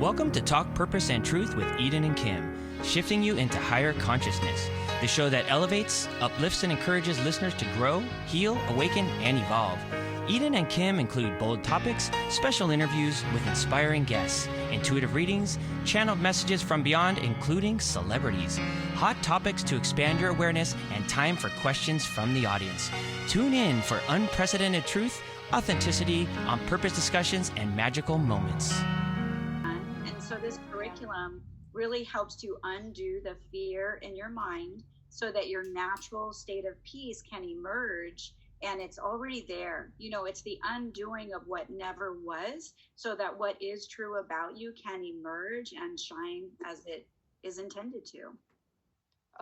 Welcome to Talk Purpose and Truth with Eden and Kim, shifting you into higher consciousness, the show that elevates, uplifts, and encourages listeners to grow, heal, awaken, and evolve. Eden and Kim include bold topics, special interviews with inspiring guests, intuitive readings, channeled messages from beyond, including celebrities, hot topics to expand your awareness, and time for questions from the audience. Tune in for unprecedented truth, authenticity, on-purpose discussions, and magical moments. And so this curriculum really helps to undo the fear in your mind so that your natural state of peace can emerge, and it's already there. You know, it's the undoing of what never was so that what is true about you can emerge and shine as it is intended to.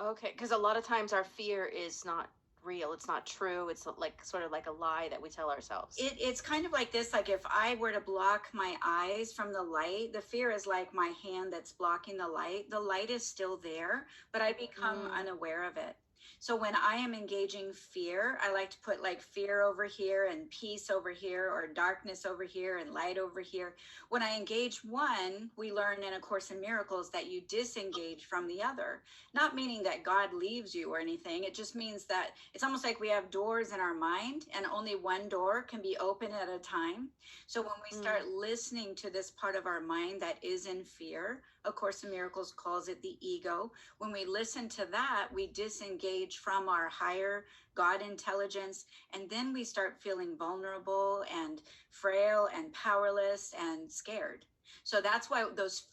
Okay, because a lot of times our fear is not real. It's not true. It's like sort of like a lie that we tell ourselves. It's kind of like this, like if I were to block my eyes from the light, the fear is like my hand that's blocking the light. The light is still there, but I become unaware of it. So when I am engaging fear, I like to put like fear over here and peace over here, or darkness over here and light over here. When I engage one, we learn in A Course in Miracles that you disengage from the other. Not meaning that God leaves you or anything. It just means that it's almost like we have doors in our mind and only one door can be open at a time. So when we start listening to this part of our mind that is in fear, A Course in Miracles calls it the ego. When we listen to that, we disengage from our higher God intelligence, and then we start feeling vulnerable and frail and powerless and scared. So that's why those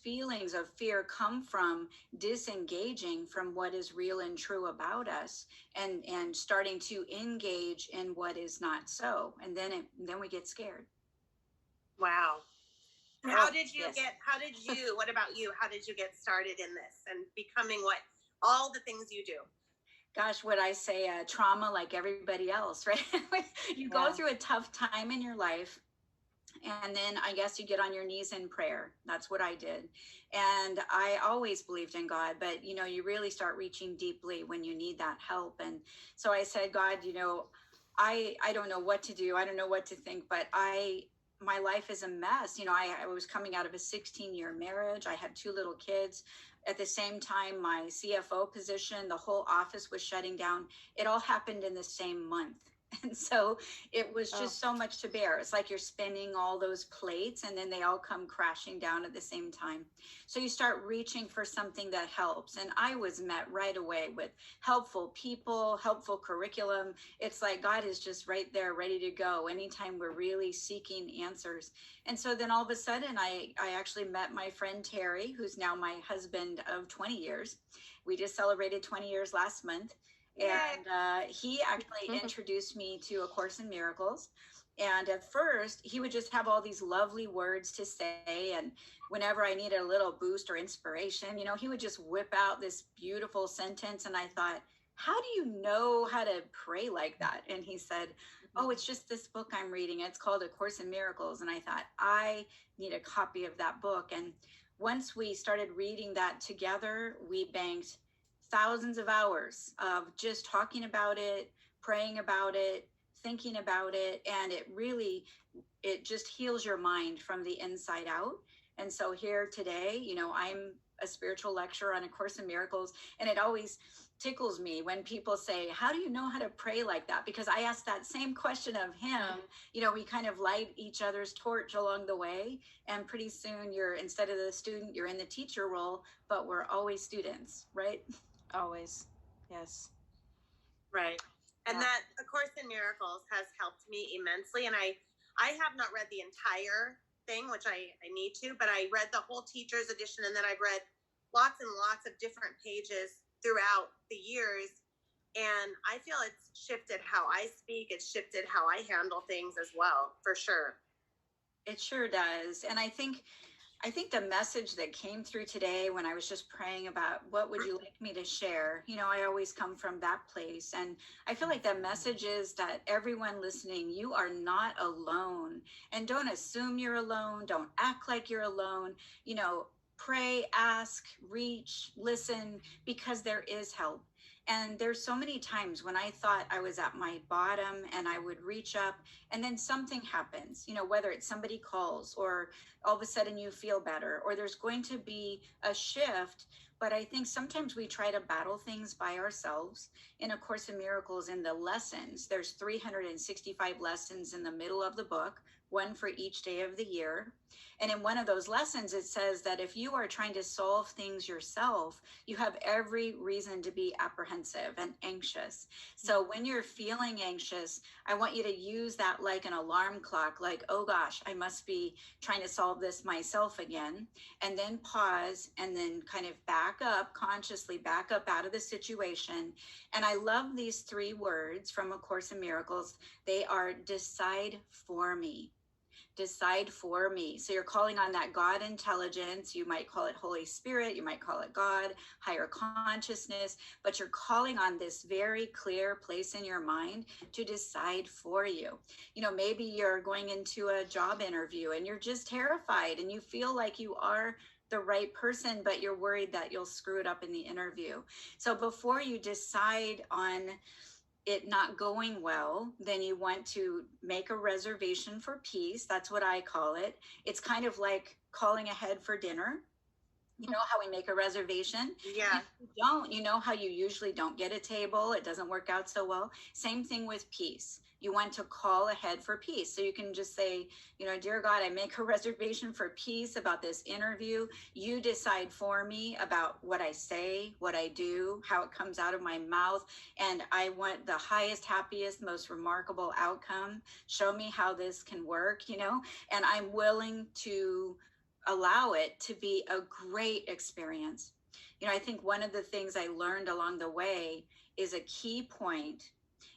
feelings of fear come from disengaging from what is real and true about us, and starting to engage in what is not so, and then we get scared. Wow. What about you? How did you get started in this and becoming all the things you do? Gosh, what I say, trauma like everybody else, right? You go through a tough time in your life, and then I guess you get on your knees in prayer. That's what I did. And I always believed in God, but you really start reaching deeply when you need that help. And so I said, God, I don't know what to do. I don't know what to think, but my life is a mess. I was coming out of a 16-year marriage. I had 2 little kids. At the same time, my CFO position, the whole office was shutting down. It all happened in the same month. And so it was just so much to bear. It's like you're spinning all those plates and then they all come crashing down at the same time. So you start reaching for something that helps. And I was met right away with helpful people, helpful curriculum. It's like God is just right there ready to go anytime we're really seeking answers. And so then all of a sudden I actually met my friend Terry, who's now my husband of 20 years. We just celebrated 20 years last month. And he actually introduced me to A Course in Miracles. And at first, he would just have all these lovely words to say. And whenever I needed a little boost or inspiration, he would just whip out this beautiful sentence. And I thought, how do you know how to pray like that? And he said, oh, it's just this book I'm reading. It's called A Course in Miracles. And I thought, I need a copy of that book. And once we started reading that together, we banked thousands of hours of just talking about it, praying about it, thinking about it. And it just heals your mind from the inside out. And so here today, I'm a spiritual lecturer on A Course in Miracles. And it always tickles me when people say, how do you know how to pray like that? Because I asked that same question of him. We kind of light each other's torch along the way. And pretty soon instead of the student, you're in the teacher role, but we're always students, right? Always. Yes. Right. And that A Course in Miracles has helped me immensely. And I have not read the entire thing, which I need to, but I read the whole teacher's edition, and then I've read lots and lots of different pages throughout the years. And I feel it's shifted how I speak. It's shifted how I handle things as well, for sure. It sure does. And I think the message that came through today when I was just praying about what would you like me to share, I always come from that place. And I feel like that message is that everyone listening, you are not alone, and don't assume you're alone. Don't act like you're alone. Pray, ask, reach, listen, because there is help. And there's so many times when I thought I was at my bottom and I would reach up and then something happens, whether it's somebody calls or all of a sudden you feel better or there's going to be a shift. But I think sometimes we try to battle things by ourselves. In A Course in Miracles, in the lessons, there's 365 lessons in the middle of the book, one for each day of the year. And in one of those lessons, it says that if you are trying to solve things yourself, you have every reason to be apprehensive and anxious. So when you're feeling anxious, I want you to use that like an alarm clock, like, oh gosh, I must be trying to solve this myself again. And then pause and then kind of back up, consciously back up out of the situation. And I love these 3 words from A Course in Miracles. They are decide for me. Decide for me. So you're calling on that God intelligence. You might call it Holy Spirit. You might call it God, higher consciousness, but you're calling on this very clear place in your mind to decide for you. Maybe you're going into a job interview and you're just terrified and you feel like you are the right person, but you're worried that you'll screw it up in the interview. So before you decide on it not going well, then you want to make a reservation for peace. That's what I call it. It's kind of like calling ahead for dinner. You know how we make a reservation? Yeah. If you don't, you know how you usually don't get a table. It doesn't work out so well. Same thing with peace. You want to call ahead for peace. So you can just say, dear God, I make a reservation for peace about this interview. You decide for me about what I say, what I do, how it comes out of my mouth. And I want the highest, happiest, most remarkable outcome. Show me how this can work, and I'm willing to allow it to be a great experience. I think one of the things I learned along the way is a key point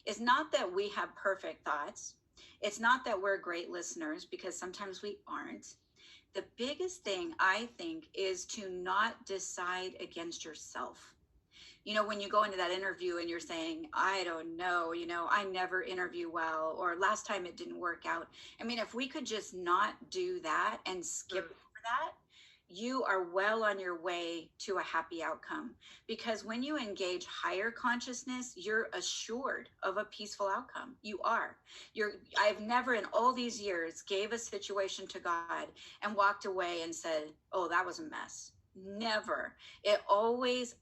is not that we have perfect thoughts. It's not that we're great listeners, because sometimes we aren't. The biggest thing I think is to not decide against yourself. When you go into that interview and you're saying, I don't know, I never interview well, or last time it didn't work out. I mean, if we could just not do that and skip over that, you are well on your way to a happy outcome. Because when you engage higher consciousness, you're assured of a peaceful outcome. You are. I've never in all these years gave a situation to God and walked away and said, oh, that was a mess. Never. It always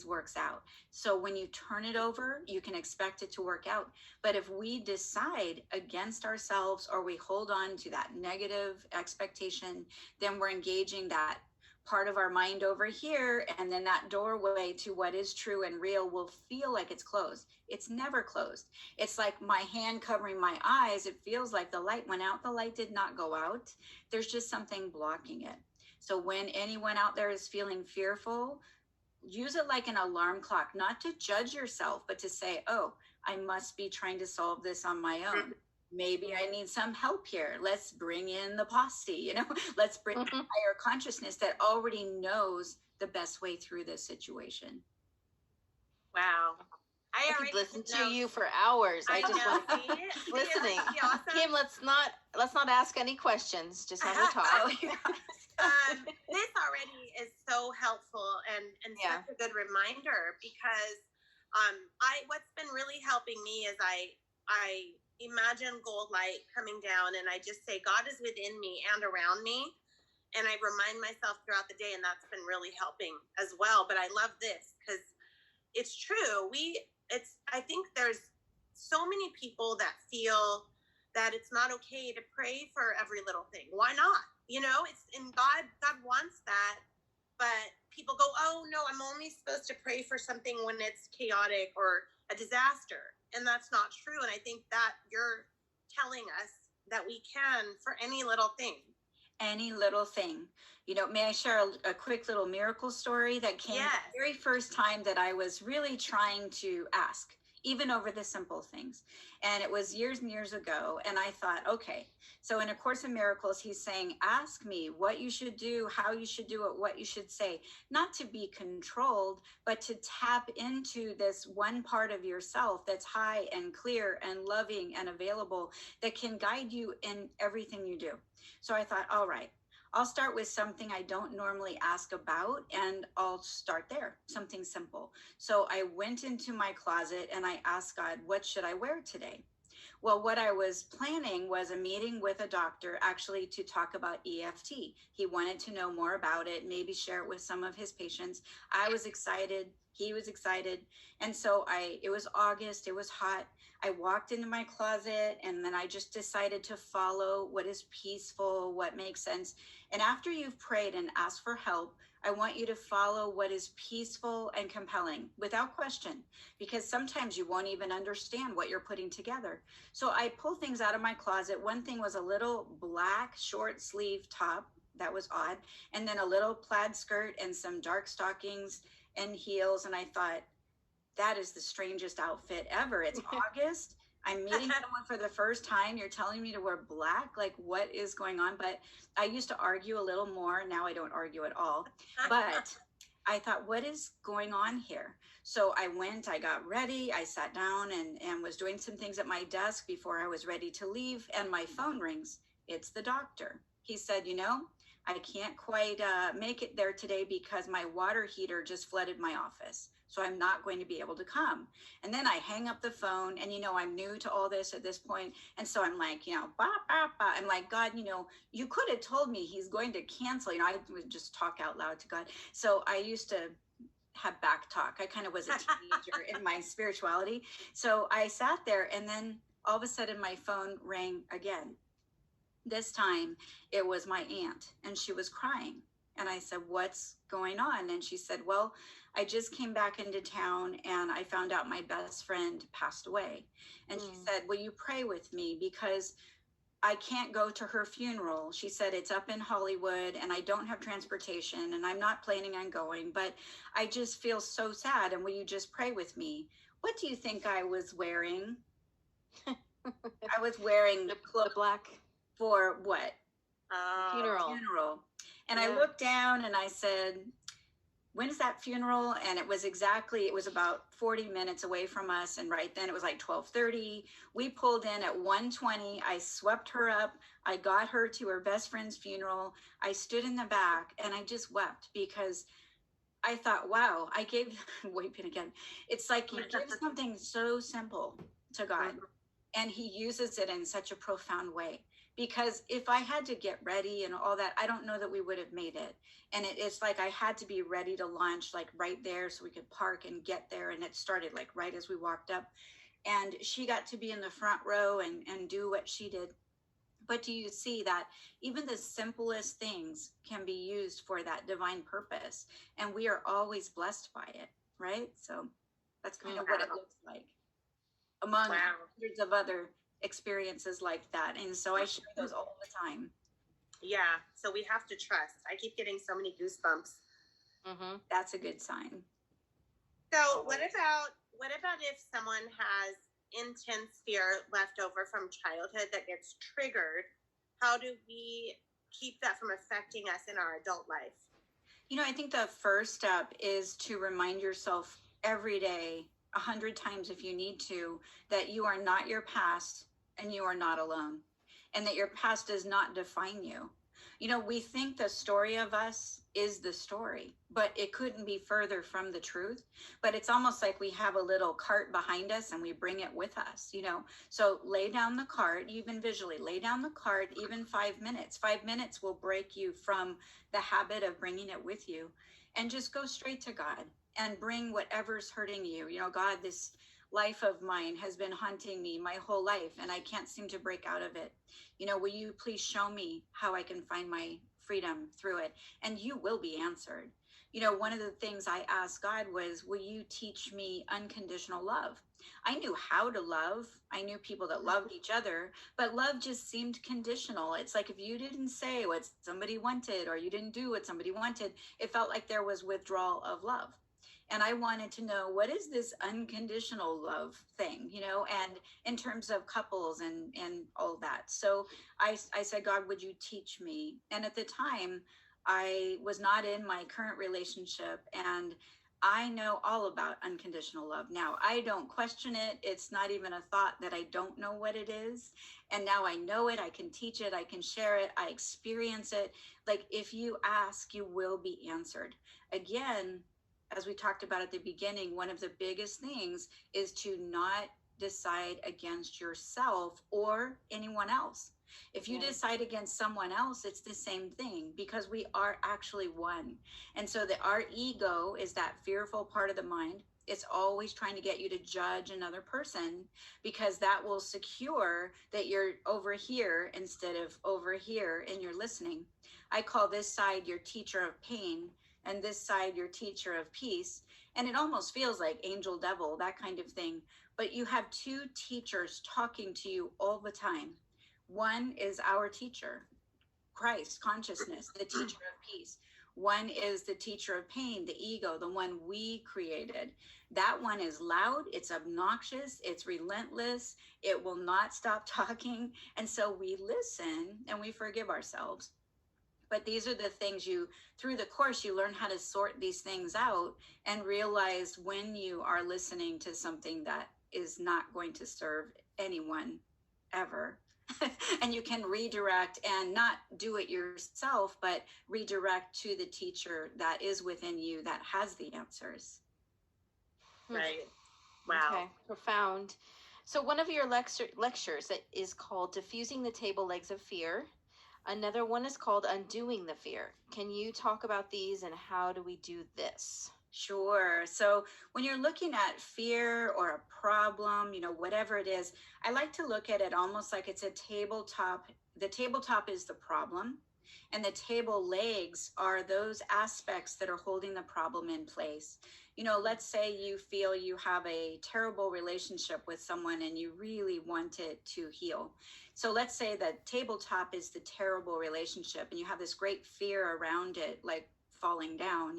works out. So when you turn it over, you can expect it to work out. But if we decide against ourselves or we hold on to that negative expectation, then we're engaging that part of our mind over here, and then that doorway to what is true and real will feel like it's closed. It's never closed. It's like my hand covering my eyes. It feels like the light went out. The light did not go out. There's just something blocking it. So when anyone out there is feeling fearful, use it like an alarm clock, not to judge yourself, but to say, oh, I must be trying to solve this on my own. Maybe I need some help here. Let's bring in the posse, let's bring higher consciousness that already knows the best way through this situation. Wow. I could listen to you for hours. I just want listening. Awesome. Kim, let's not ask any questions. Just have to talk. This already is so helpful and such a good reminder, because what's been really helping me is I imagine gold light coming down, and I just say God is within me and around me, and I remind myself throughout the day, and that's been really helping as well. But I love this because it's true. I think there's so many people that feel that it's not okay to pray for every little thing. Why not? It's in God wants that, but people go, oh no, I'm only supposed to pray for something when it's chaotic or a disaster. And that's not true. And I think that you're telling us that we can for any little thing. Any little thing. May I share a quick little miracle story that came the very first time that I was really trying to ask, even over the simple things. And it was years and years ago. And I thought, okay, so in A Course in Miracles, he's saying, ask me what you should do, how you should do it, what you should say, not to be controlled, but to tap into this one part of yourself that's high and clear and loving and available, that can guide you in everything you do. So I thought, all right, I'll start with something I don't normally ask about, and I'll start there, something simple. So I went into my closet and I asked God, what should I wear today? Well, what I was planning was a meeting with a doctor actually to talk about EFT. He wanted to know more about it, maybe share it with some of his patients. I was excited. He was excited. And so it was August, it was hot. I walked into my closet and then I just decided to follow what is peaceful, what makes sense. And after you've prayed and asked for help, I want you to follow what is peaceful and compelling without question, because sometimes you won't even understand what you're putting together. So I pulled things out of my closet. One thing was a little black short sleeve top. That was odd. And then a little plaid skirt and some dark stockings and heels. And I thought, that is the strangest outfit ever. It's August. I'm meeting someone for the first time. You're telling me to wear black? Like, what is going on? But I used to argue a little more. Now I don't argue at all. But I thought, what is going on here? So I went, I got ready, I sat down and was doing some things at my desk before I was ready to leave. And my phone rings. It's the doctor. He said, I can't quite make it there today because my water heater just flooded my office. So I'm not going to be able to come. And then I hang up the phone and, I'm new to all this at this point. And so I'm like, bah, bah, bah. I'm like, God, you could have told me he's going to cancel. I would just talk out loud to God. So I used to have back talk. I kind of was a teenager in my spirituality. So I sat there and then all of a sudden my phone rang again. This time it was my aunt and she was crying. And I said, what's going on? And she said, well, I just came back into town and I found out my best friend passed away. And she said, will you pray with me? Because I can't go to her funeral. She said, it's up in Hollywood and I don't have transportation and I'm not planning on going, but I just feel so sad. And will you just pray with me? What do you think I was wearing? I was wearing the black for what? Funeral. And I looked down and I said, when's that funeral? And it was about 40 minutes away from us. And right then it was like 12:30. We pulled in at 1:20. I swept her up. I got her to her best friend's funeral. I stood in the back and I just wept because I thought, wow, I gave, weeping again. It's like you give something so simple to God and he uses it in such a profound way. Because if I had to get ready and all that, I don't know that we would have made it. And it's like I had to be ready to launch like right there so we could park and get there. And it started like right as we walked up. And she got to be in the front row and do what she did. But do you see that even the simplest things can be used for that divine purpose? And we are always blessed by it, right? So that's kind of what it looks like among hundreds of other experiences like that. And so I share those all the time. Yeah. So we have to trust. I keep getting so many goosebumps. That's a good sign. So what about if someone has intense fear left over from childhood that gets triggered? How do we keep that from affecting us in our adult life? I think the first step is to remind yourself every day, 100 times if you need to, that you are not your past and you are not alone, and that your past does not define you. We think the story of us is the story, but it couldn't be further from the truth. But it's almost like we have a little cart behind us and we bring it with us, So lay down the cart, even visually, lay down the cart, even 5 minutes. 5 minutes will break you from the habit of bringing it with you, and just go straight to God and bring whatever's hurting you. God, this life of mine has been haunting me my whole life and I can't seem to break out of it. Will you please show me how I can find my freedom through it? And you will be answered. One of the things I asked God was, will you teach me unconditional love? I knew how to love. I knew people that loved each other, but love just seemed conditional. It's like if you didn't say what somebody wanted or you didn't do what somebody wanted, it felt like there was withdrawal of love. And I wanted to know, what is this unconditional love thing, and in terms of couples and all that. So I said, God, would you teach me? And at the time, I was not in my current relationship and I know all about unconditional love. Now, I don't question it. It's not even a thought that I don't know what it is. And now I know it. I can teach it. I can share it. I experience it. Like, if you ask, you will be answered. Again, as we talked about at the beginning, one of the biggest things is to not decide against yourself or anyone else. If you decide against someone else, it's the same thing, because we are actually one. And so that our ego is that fearful part of the mind. It's always trying to get you to judge another person, because that will secure that you're over here instead of over here and you're listening. I call this side your teacher of pain and this side your teacher of peace. And it almost feels like angel devil, that kind of thing. But you have two teachers talking to you all the time. One is our teacher, Christ, consciousness, the teacher of peace. One is the teacher of pain, the ego, the one we created. That one is loud, it's obnoxious, it's relentless, it will not stop talking. And so we listen and we forgive ourselves. But these are the things through the course, you learn how to sort these things out and realize when you are listening to something that is not going to serve anyone ever. And you can redirect and not do it yourself, but redirect to the teacher that is within you that has the answers. Right. Wow. Okay. Profound. So one of your lectures that is called Diffusing the Table Legs of Fear. Another one is called Undoing the Fear. Can you talk about these and how do we do this? Sure. So when you're looking at fear or a problem, whatever it is, I like to look at it almost like it's a tabletop. The tabletop is the problem, and the table legs are those aspects that are holding the problem in place. Let's say you feel you have a terrible relationship with someone and you really want it to heal. So let's say that tabletop is the terrible relationship and you have this great fear around it, like falling down,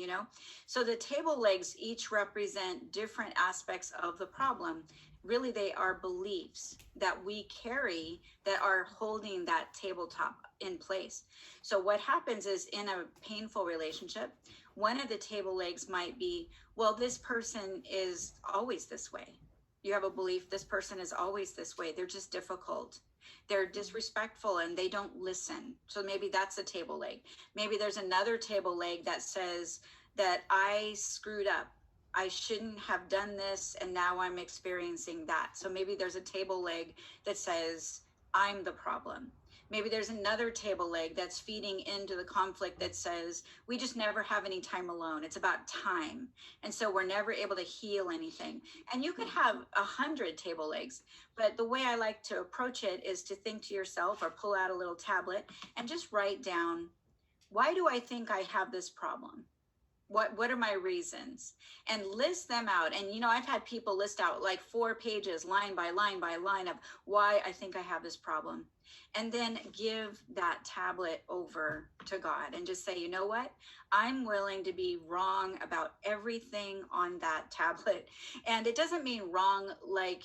So the table legs each represent different aspects of the problem. Really, they are beliefs that we carry that are holding that tabletop in place. So what happens is, in a painful relationship, one of the table legs might be, well, this person is always this way. You have a belief, this person is always this way. They're just difficult. They're disrespectful and they don't listen. So maybe that's a table leg. Maybe there's another table leg that says that I screwed up. I shouldn't have done this, and now I'm experiencing that. So maybe there's a table leg that says I'm the problem. Maybe there's another table leg that's feeding into the conflict that says we just never have any time alone. It's about time. And so we're never able to heal anything. And you could have 100 table legs, but the way I like to approach it is to think to yourself or pull out a little tablet and just write down, why do I think I have this problem? What are my reasons? And list them out. And, I've had people list out like 4 pages, line by line by line, of why I think I have this problem. And then give that tablet over to God and just say, you know what? I'm willing to be wrong about everything on that tablet. And it doesn't mean wrong like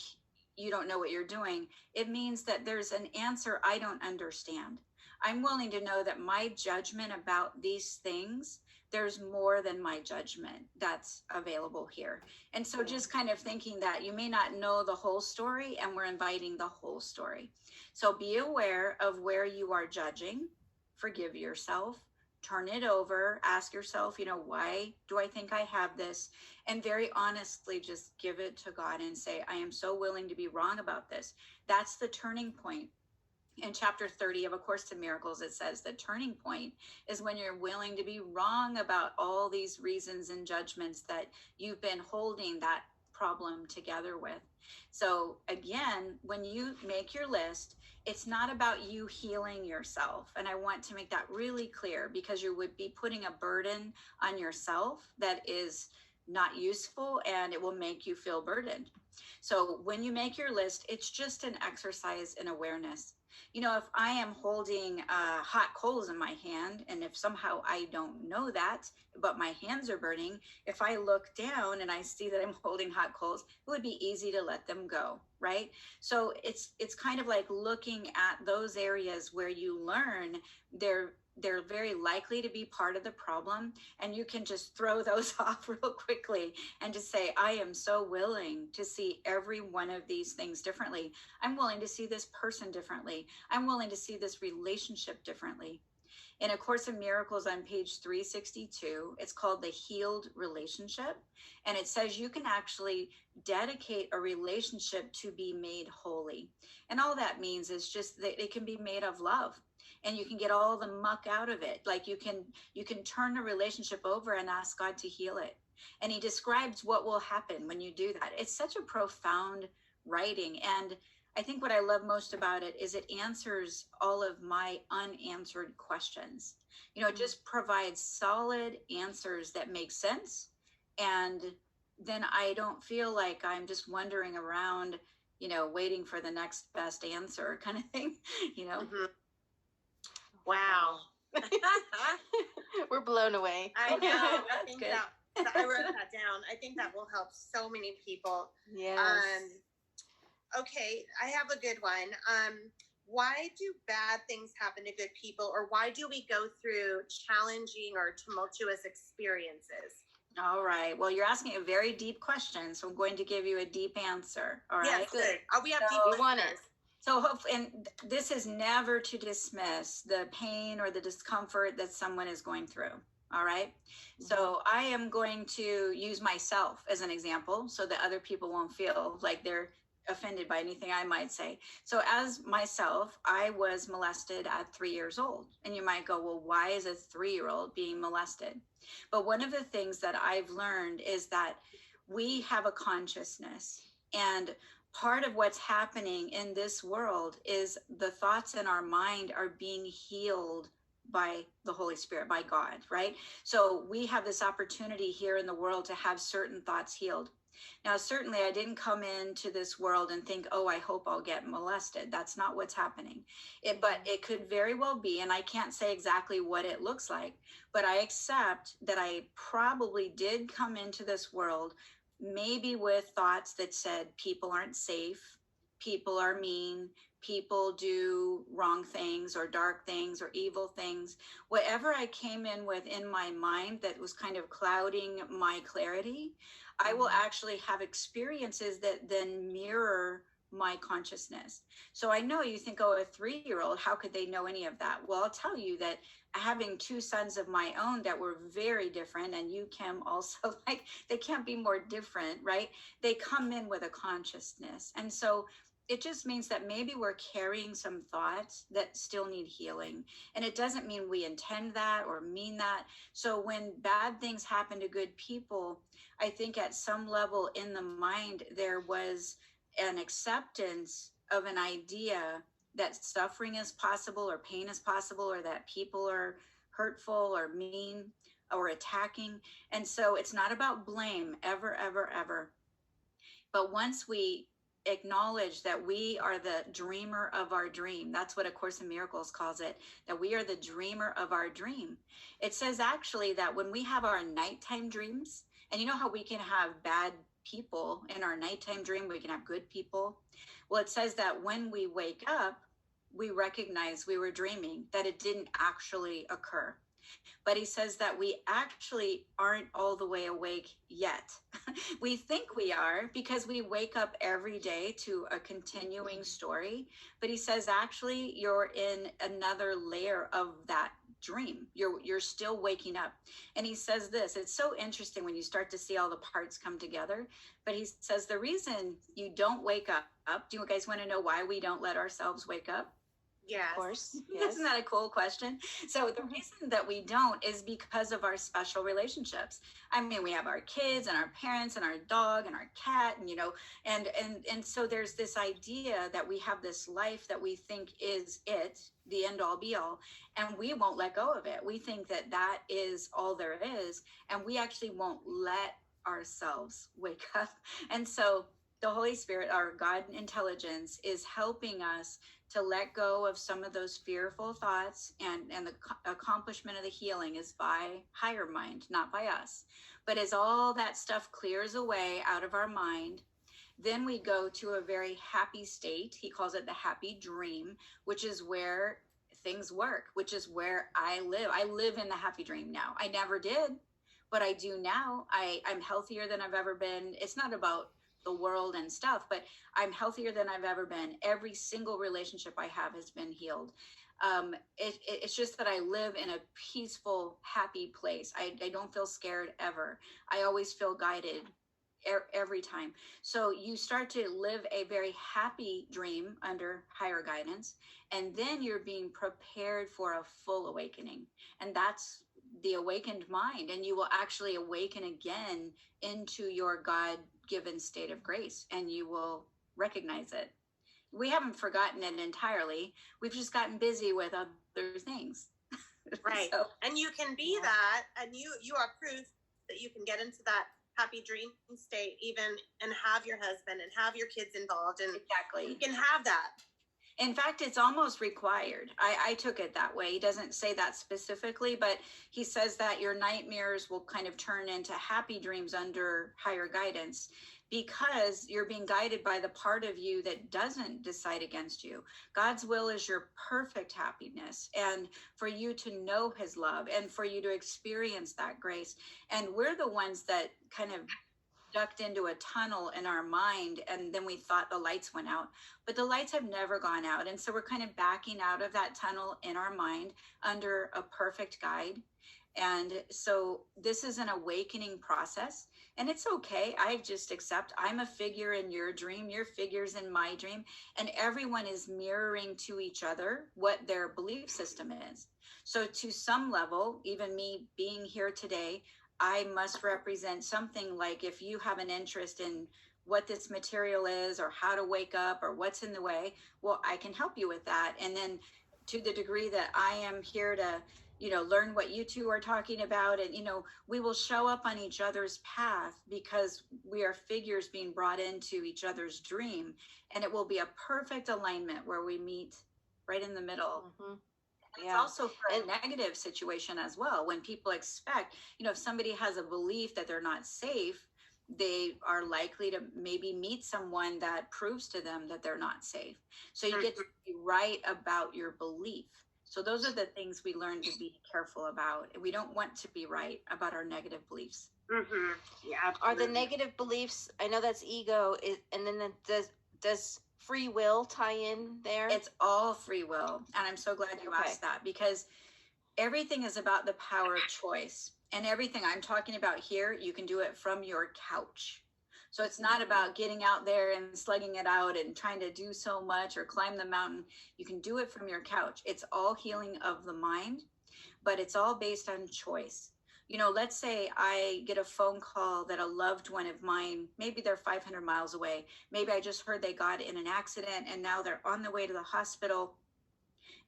you don't know what you're doing. It means that there's an answer I don't understand. I'm willing to know that my judgment about these things, there's more than my judgment that's available here. And so just kind of thinking that you may not know the whole story, and we're inviting the whole story. So be aware of where you are judging, forgive yourself, turn it over, ask yourself, why do I think I have this? And very honestly, just give it to God and say, I am so willing to be wrong about this. That's the turning point. In chapter 30 of A Course in Miracles, it says the turning point is when you're willing to be wrong about all these reasons and judgments that you've been holding that problem together with. So again, when you make your list, it's not about you healing yourself. And I want to make that really clear, because you would be putting a burden on yourself that is not useful, and it will make you feel burdened. So when you make your list, it's just an exercise in awareness. If I am holding hot coals in my hand, and if somehow I don't know that, but my hands are burning, if I look down and I see that I'm holding hot coals, it would be easy to let them go, right? So it's kind of like looking at those areas where you learn they're very likely to be part of the problem, and you can just throw those off real quickly and just say, I am so willing to see every one of these things differently. I'm willing to see this person differently. I'm willing to see this relationship differently. In A Course in Miracles on page 362, it's called The Healed Relationship. And it says you can actually dedicate a relationship to be made holy. And all that means is just that it can be made of love, and you can get all the muck out of it. Like you can turn a relationship over and ask God to heal it. And he describes what will happen when you do that. It's such a profound writing. And I think what I love most about it is it answers all of my unanswered questions. It just provides solid answers that make sense. And then I don't feel like I'm just wandering around, waiting for the next best answer kind of thing, Mm-hmm. Wow. We're blown away. I know. I think that I wrote that down. I think that will help so many people. Yes. Okay, I have a good one. Why do bad things happen to good people, or why do we go through challenging or tumultuous experiences? All right. Well, you're asking a very deep question, so I'm going to give you a deep answer. All right. Yes, good. We have deep We want it. listeners. So, and this is never to dismiss the pain or the discomfort that someone is going through. All right. So I am going to use myself as an example so that other people won't feel like they're offended by anything I might say. So as myself, I was molested at 3 years old. And you might go, well, why is a 3-year-old being molested? But one of the things that I've learned is that we have a consciousness, and part of what's happening in this world is the thoughts in our mind are being healed by the Holy Spirit, by God, right? So we have this opportunity here in the world to have certain thoughts healed. Now, certainly I didn't come into this world and think, oh, I hope I'll get molested. That's not what's happening. But it could very well be, and I can't say exactly what it looks like, but I accept that I probably did come into this world maybe with thoughts that said people aren't safe, people are mean, people do wrong things or dark things or evil things. Whatever I came in with in my mind that was kind of clouding my clarity, I will actually have experiences that then mirror my consciousness. So I know you think, oh, a 3-year-old, how could they know any of that? Well, I'll tell you that having 2 sons of my own that were very different, and you, Kim, also, like, they can't be more different, right? They come in with a consciousness. And so it just means that maybe we're carrying some thoughts that still need healing. And it doesn't mean we intend that or mean that. So when bad things happen to good people, I think at some level in the mind, there was an acceptance of an idea that suffering is possible or pain is possible, or that people are hurtful or mean or attacking. And so it's not about blame ever, ever, ever. But once we acknowledge that we are the dreamer of our dream, that's what A Course in Miracles calls it, that we are the dreamer of our dream. It says actually that when we have our nighttime dreams, and you know how we can have bad people in our nighttime dream, we can have good people. Well, it says that when we wake up, we recognize we were dreaming, that it didn't actually occur. But he says that we actually aren't all the way awake yet. We think we are because we wake up every day to a continuing story. But he says, actually, you're in another layer of that dream. You're still waking up. And he says this, it's so interesting when you start to see all the parts come together. But he says the reason you don't wake up, do you guys want to know why we don't let ourselves wake up? Yes. Of course. Yes. Isn't that a cool question? So the reason that we don't is because of our special relationships. I mean, we have our kids and our parents and our dog and our cat, and and so there's this idea that we have this life that we think is it, the end all be all, and we won't let go of it. We think that that is all there is, and we actually won't let ourselves wake up. And so the Holy Spirit, our God intelligence, is helping us to let go of some of those fearful thoughts, and the accomplishment of the healing is by higher mind, not by us. But as all that stuff clears away out of our mind, Then we go to a very happy state. He calls it the happy dream, which is where things work, which is where I live. I live in the happy dream now. I never did, but I do now. I'm healthier than I've ever been. It's not about the world and stuff, but I'm healthier than I've ever been. Every single relationship I have has been healed. It's just that I live in a peaceful, happy place. I don't feel scared ever. I always feel guided every time. So you start to live a very happy dream under higher guidance, and then you're being prepared for a full awakening. And that's the awakened mind. And you will actually awaken again into your God-given state of grace, and you will recognize it. We haven't forgotten it entirely. We've just gotten busy with other things. Right. So, and you can be that, and you are proof that you can get into that happy dream state even, and have your husband and have your kids involved, and exactly. you can have that. In fact, it's almost required. I took it that way. He doesn't say that specifically, but he says that your nightmares will kind of turn into happy dreams under higher guidance, because you're being guided by the part of you that doesn't decide against you. God's will is your perfect happiness, and for you to know his love, and for you to experience that grace. And we're the ones that kind of ducked into a tunnel in our mind, and then we thought the lights went out, but the lights have never gone out. And so we're kind of backing out of that tunnel in our mind under a perfect guide. And so this is an awakening process, and it's okay. I just accept I'm a figure in your dream, your figure's in my dream, and everyone is mirroring to each other what their belief system is. So to some level, even me being here today, I must represent something. Like if you have an interest in what this material is, or how to wake up, or what's in the way, well, I can help you with that. And then to the degree that I am here to, learn what you two are talking about, and, we will show up on each other's path, because we are figures being brought into each other's dream, and it will be a perfect alignment where we meet right in the middle. Mm-hmm. It's also for a negative situation as well. When people expect, if somebody has a belief that they're not safe, they are likely to maybe meet someone that proves to them that they're not safe. So you get to be right about your belief. So those are the things we learn to be careful about. We don't want to be right about our negative beliefs. Mm-hmm. Yeah. Are the negative beliefs, I know that's ego, and then does free will tie in there? It's all free will. And I'm so glad you asked that, because everything is about the power of choice. And everything I'm talking about here, you can do it from your couch. So it's not about getting out there and slugging it out and trying to do so much or climb the mountain. You can do it from your couch. It's all healing of the mind, but it's all based on choice. Let's say I get a phone call that a loved one of mine, maybe they're 500 miles away. Maybe I just heard they got in an accident and now they're on the way to the hospital.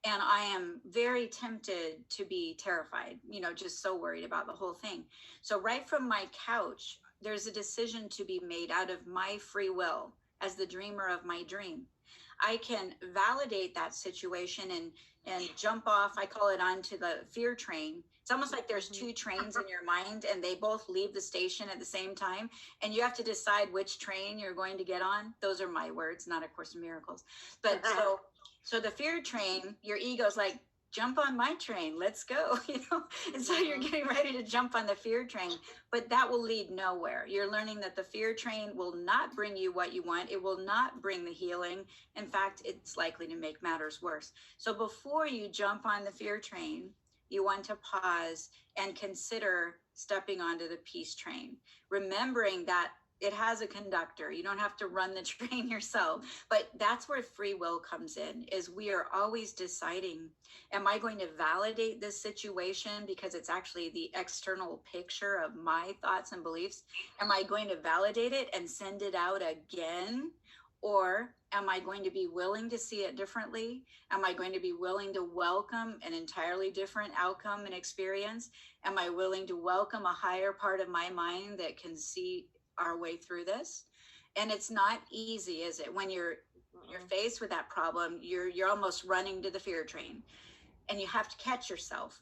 And I am very tempted to be terrified, just so worried about the whole thing. So right from my couch, there's a decision to be made out of my free will as the dreamer of my dream. I can validate that situation and jump off, I call it, onto the fear train. It's almost like there's two trains in your mind, and they both leave the station at the same time, and you have to decide which train you're going to get on. Those are my words, not A Course in Miracles. But so the fear train, your ego's like, jump on my train, let's go, and so you're getting ready to jump on the fear train, but that will lead nowhere. You're learning that the fear train will not bring you what you want. It will not bring the healing. In fact, it's likely to make matters worse. So before you jump on the fear train, you want to pause and consider stepping onto the peace train, remembering that it has a conductor. You don't have to run the train yourself, but that's where free will comes in, is we are always deciding, am I going to validate this situation because it's actually the external picture of my thoughts and beliefs? Am I going to validate it and send it out again? Or am I going to be willing to see it differently? Am I going to be willing to welcome an entirely different outcome and experience? Am I willing to welcome a higher part of my mind that can see our way through this? And it's not easy, is it? When you're faced with that problem, you're almost running to the fear train, and you have to catch yourself.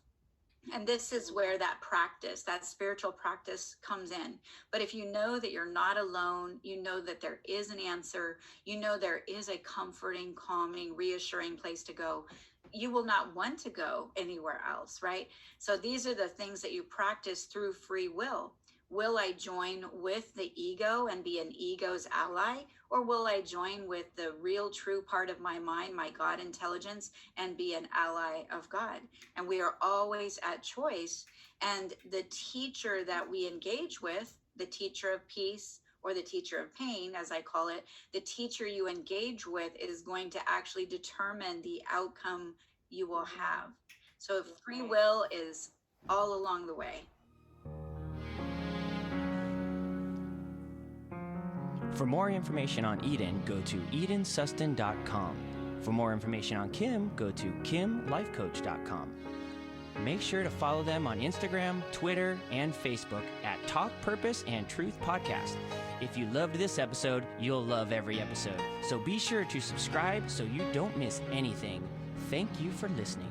And this is where that practice, that spiritual practice comes in. But if you know that you're not alone, you know that there is an answer, you know there is a comforting, calming, reassuring place to go, you will not want to go anywhere else, right? So these are the things that you practice through free will. Will I join with the ego and be an ego's ally? Or will I join with the real true part of my mind, my God intelligence, and be an ally of God? And we are always at choice. And the teacher that we engage with, the teacher of peace or the teacher of pain, as I call it, the teacher you engage with is going to actually determine the outcome you will have. So free will is all along the way. For more information on Eden, go to edensustin.com. For more information on Kim, go to kimlifecoach.com. Make sure to follow them on Instagram, Twitter, and Facebook at Talk Purpose and Truth Podcast. If you loved this episode, you'll love every episode. So be sure to subscribe so you don't miss anything. Thank you for listening.